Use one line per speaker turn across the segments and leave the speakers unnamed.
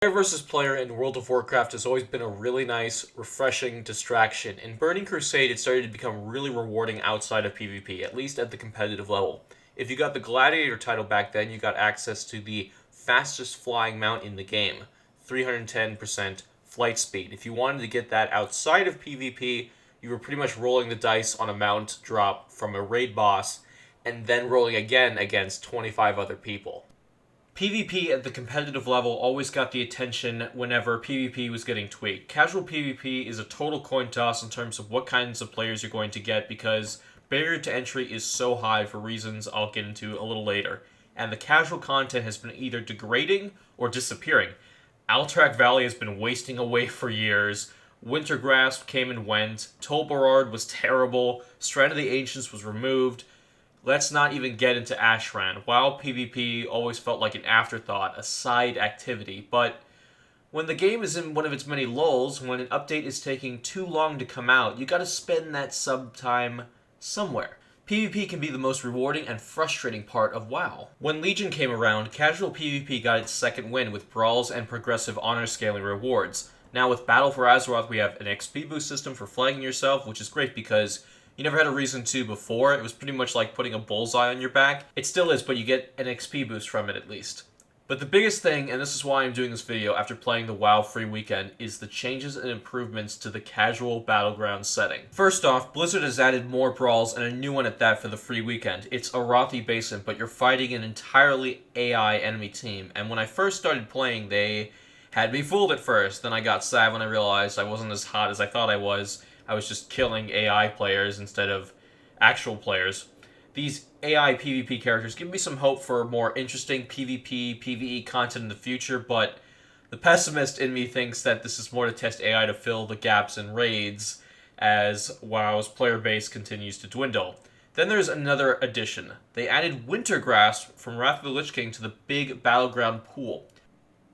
Player versus player in World of Warcraft has always been a really nice, refreshing distraction. In Burning Crusade, it started to become really rewarding outside of PvP, at least at the competitive level. If you got the Gladiator title back then, you got access to the fastest flying mount in the game, 310% flight speed. If you wanted to get that outside of PvP, you were pretty much rolling the dice on a mount drop from a raid boss, and then rolling again against 25 other people. PvP at the competitive level always got the attention whenever PvP was getting tweaked. Casual PvP is a total coin toss in terms of what kinds of players you're going to get because barrier to entry is so high for reasons I'll get into a little later. And the casual content has been either degrading or disappearing. Alterac Valley has been wasting away for years. Wintergrasp came and went. Tolbarard was terrible. Strand of the Ancients was removed. Let's not even get into Ashran. WoW PvP always felt like an afterthought, a side activity, but when the game is in one of its many lulls, when an update is taking too long to come out, you gotta spend that sub time somewhere. PvP can be the most rewarding and frustrating part of WoW. When Legion came around, casual PvP got its second win with brawls and progressive honor scaling rewards. Now with Battle for Azeroth, we have an XP boost system for flagging yourself, which is great because you never had a reason to before. It was pretty much like putting a bullseye on your back. It still is, but you get an XP boost from it at least. But the biggest thing, and this is why I'm doing this video after playing the WoW free weekend, is the changes and improvements to the casual battleground setting. First off, Blizzard has added more brawls and a new one at that for the free weekend. It's Arathi Basin, but you're fighting an entirely AI enemy team. And when I first started playing, they had me fooled at first. Then I got sad when I realized I wasn't as hot as I thought I was. I was just killing AI players instead of actual players. These AI PvP characters give me some hope for more interesting PvP, PvE content in the future, but the pessimist in me thinks that this is more to test AI to fill the gaps in raids as WoW's player base continues to dwindle. Then there's another addition. They added Wintergrasp from Wrath of the Lich King to the big battleground pool.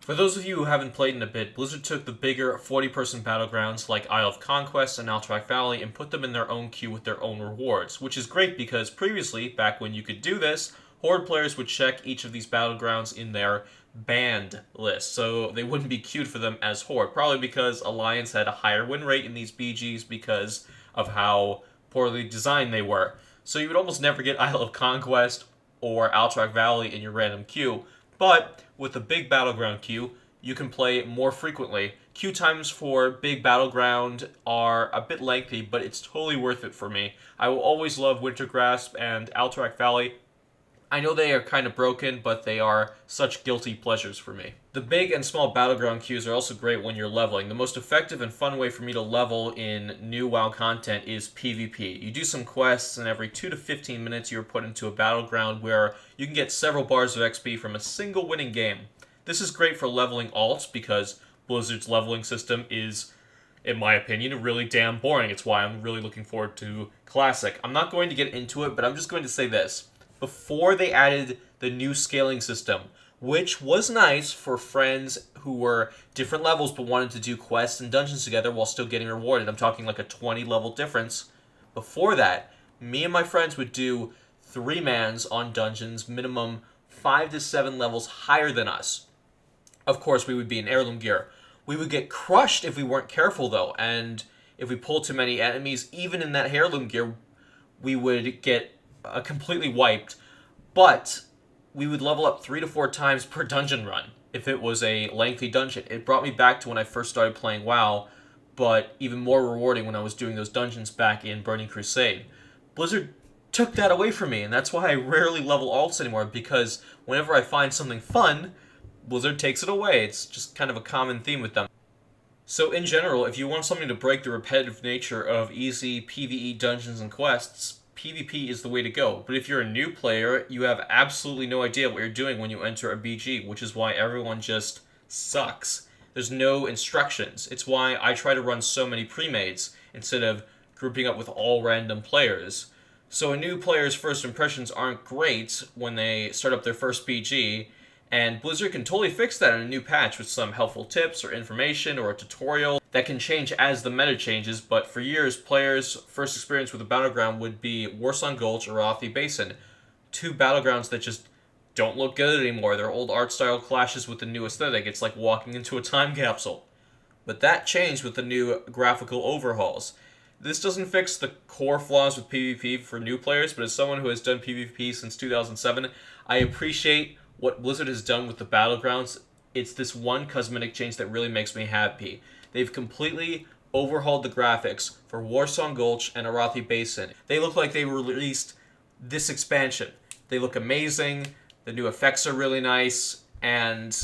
For those of you who haven't played in a bit, Blizzard took the bigger 40-person battlegrounds like Isle of Conquest and Alterac Valley and put them in their own queue with their own rewards, which is great because previously, back when you could do this, Horde players would check each of these battlegrounds in their banned list, so they wouldn't be queued for them as Horde, probably because Alliance had a higher win rate in these BGs because of how poorly designed they were. So you would almost never get Isle of Conquest or Alterac Valley in your random queue. But with the big battleground queue, you can play more frequently. Queue times for big battleground are a bit lengthy, but it's totally worth it for me. I will always love Wintergrasp and Alterac Valley. I know they are kind of broken, but they are such guilty pleasures for me. The big and small battleground queues are also great when you're leveling. The most effective and fun way for me to level in new WoW content is PvP. You do some quests, and every 2 to 15 minutes you are put into a battleground where you can get several bars of XP from a single winning game. This is great for leveling alts because Blizzard's leveling system is, in my opinion, really damn boring. It's why I'm really looking forward to Classic. I'm not going to get into it, but I'm just going to say this. Before they added the new scaling system, which was nice for friends who were different levels but wanted to do quests and dungeons together while still getting rewarded. I'm talking like a 20 level difference. Before that, me and my friends would do 3-mans on dungeons, minimum 5 to 7 levels higher than us. Of course, we would be in heirloom gear. We would get crushed if we weren't careful though, and if we pulled too many enemies, even in that heirloom gear, we would get completely wiped, but we would level up 3 to 4 times per dungeon run if it was a lengthy dungeon. It brought me back to when I first started playing WoW, but even more rewarding when I was doing those dungeons back in Burning Crusade. Blizzard took that away from me, and that's why I rarely level alts anymore, because whenever I find something fun, Blizzard takes it away. It's just kind of a common theme with them. So in general, if you want something to break the repetitive nature of easy PvE dungeons and quests, PvP is the way to go. But if you're a new player, you have absolutely no idea what you're doing when you enter a BG, which is why everyone just sucks. There's no instructions. It's why I try to run so many pre-mades instead of grouping up with all random players. So a new player's first impressions aren't great when they start up their first BG, and Blizzard can totally fix that in a new patch with some helpful tips or information or a tutorial that can change as the meta changes, but for years, players' first experience with a battleground would be Warsong Gulch or Arathi Basin, 2 battlegrounds that just don't look good anymore. Their old art style clashes with the new aesthetic. It's like walking into a time capsule. But that changed with the new graphical overhauls. This doesn't fix the core flaws with PvP for new players, but as someone who has done PvP since 2007, I appreciate what Blizzard has done with the Battlegrounds. It's this one cosmetic change that really makes me happy. They've completely overhauled the graphics for Warsong Gulch and Arathi Basin. They look like they released this expansion. They look amazing, the new effects are really nice, and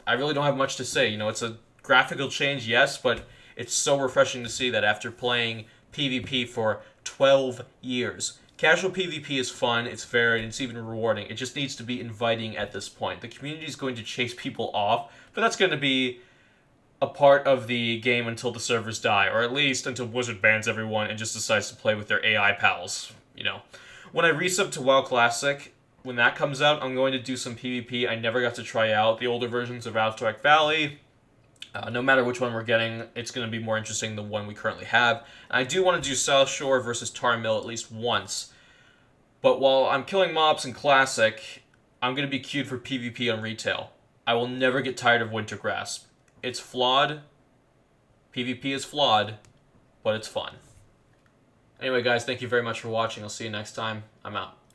I really don't have much to say. It's a graphical change, yes, but it's so refreshing to see that after playing PvP for 12 years. Casual PvP is fun, it's varied, it's even rewarding. It just needs to be inviting at this point. The community is going to chase people off, but that's going to be a part of the game until the servers die, or at least until Blizzard bans everyone and just decides to play with their AI pals. When I resub to WoW Classic, when that comes out, I'm going to do some PvP I never got to try out. The older versions of Alterac Valley. No matter which one we're getting, it's going to be more interesting than the one we currently have. And I do want to do South Shore versus Tar Mill at least once. But while I'm killing mobs in Classic, I'm going to be queued for PvP on Retail. I will never get tired of Wintergrasp. It's flawed. PvP is flawed, but it's fun. Anyway, guys, thank you very much for watching. I'll see you next time. I'm out.